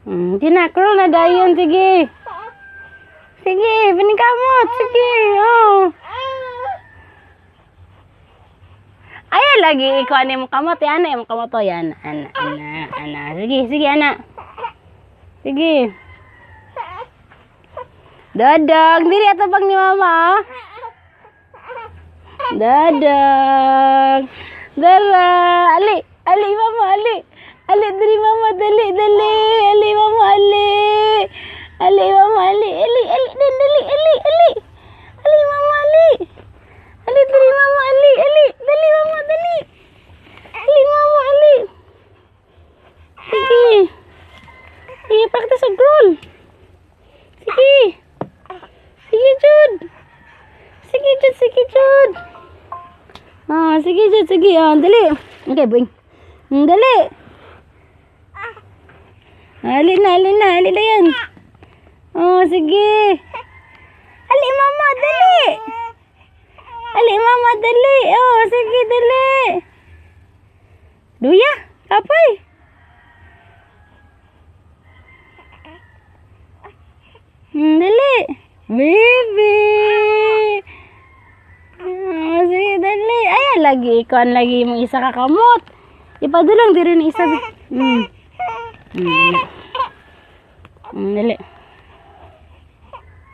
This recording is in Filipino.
Kinakrol na dayon, sige. Sige, pinikamot, sige. Oh. Ay, lagi ikaw ani mo kamot, yan ana, mo kamot to, yan. Ana. Sige, ana. Sige. Dadang, diri ato pag ni mama. Dadang. Dara, ali mama, ali. Ali diri mama, dali. Ali mama, ali. Ali mama, ali. Ali mama, ali. Ali diri mama, ali. Dali mama, dali. Ali mama, ali. Sige. Sige, practice ang crawl. Sige. Sige, Jude. Sige, Jude. Sige, Jude, sige. Dali. Okay, boing. Dali. Ali na yan. Sige. Ali, mama, dali. Sige, dali. Duya, kapay. Dali. Baby. Sige, dali. Ayan, lagi. Ikaw lagi mong isa kakamot. Ipadulang diri na isa. Dali.